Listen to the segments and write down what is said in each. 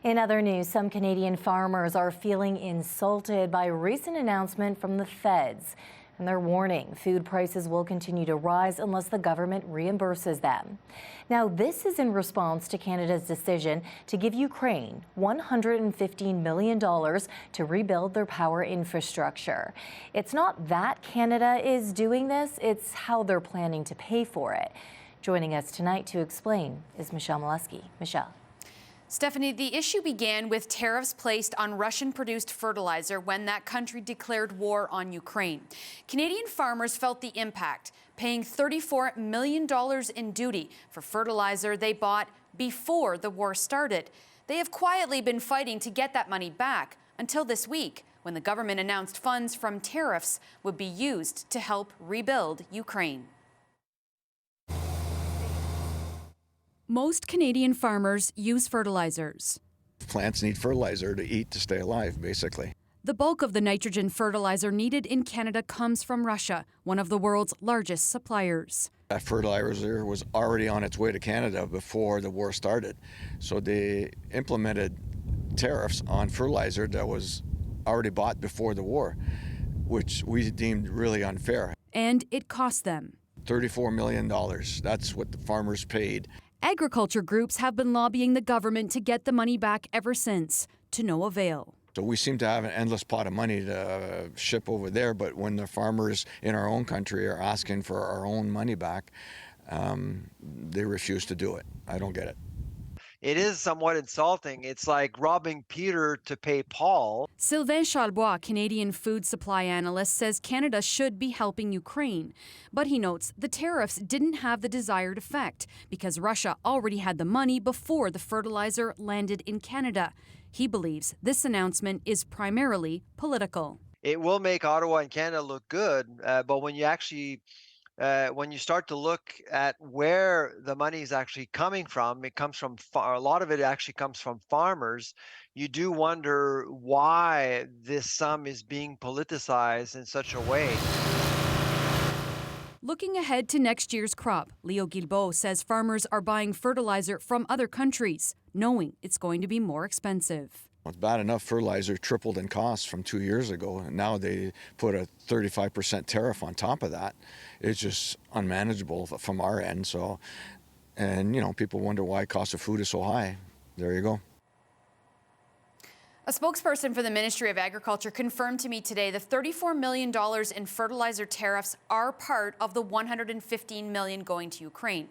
In other news, some Canadian farmers are feeling insulted by a recent announcement from the feds. And they're warning food prices will continue to rise unless the government reimburses them. Now, this is in response to Canada's decision to give Ukraine $115 million to rebuild their power infrastructure. It's not that Canada is doing this, it's how they're planning to pay for it. Joining us tonight to explain is Michelle Molesky. Michelle. Stephanie, the issue began with tariffs placed on Russian-produced fertilizer when that country declared war on Ukraine. Canadian farmers felt the impact, paying $34 million in duty for fertilizer they bought before the war started. They have quietly been fighting to get that money back until this week, when the government announced funds from tariffs would be used to help rebuild Ukraine. Most Canadian farmers use fertilizers. Plants need fertilizer to eat to stay alive, basically. The bulk of the nitrogen fertilizer needed in Canada comes from Russia, one of the world's largest suppliers. That fertilizer was already on its way to Canada before the war started. So they implemented tariffs on fertilizer that was already bought before the war, which we deemed really unfair. And it cost them $34 million. That's what the farmers paid. Agriculture groups have been lobbying the government to get the money back ever since, to no avail. So we seem to have an endless pot of money to ship over there, but when the farmers in our own country are asking for our own money back, they refuse to do it. I don't get it. It is somewhat insulting. It's like robbing Peter to pay Paul. Sylvain Charlebois, Canadian food supply analyst, says Canada should be helping Ukraine. But he notes the tariffs didn't have the desired effect because Russia already had the money before the fertilizer landed in Canada. He believes this announcement is primarily political. It will make Ottawa and Canada look good, but when you start to look at where the money is actually coming from, it comes from a lot of it actually comes from farmers. You do wonder why this sum is being politicized in such a way. Looking ahead to next year's crop, Leo Guilbeault says farmers are buying fertilizer from other countries, knowing it's going to be more expensive. It's bad enough fertilizer tripled in cost from 2 years ago, and now they put a 35% tariff on top of that. It's just unmanageable from our end. So, and you know, people wonder why cost of food is so high. There you go. A spokesperson for the Ministry of Agriculture confirmed to me today the $34 million in fertilizer tariffs are part of the $115 million going to Ukraine.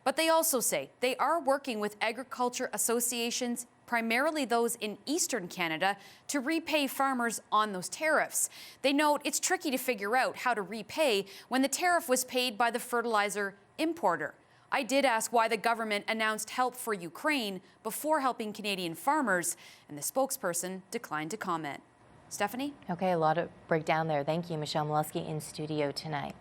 But they also say they are working with agriculture associations, primarily those in eastern Canada, to repay farmers on those tariffs. They note it's tricky to figure out how to repay when the tariff was paid by the fertilizer importer. I did ask why the government announced help for Ukraine before helping Canadian farmers, and the spokesperson declined to comment. Stephanie? Okay, a lot of breakdown there. Thank you, Michelle Molesky, in studio tonight.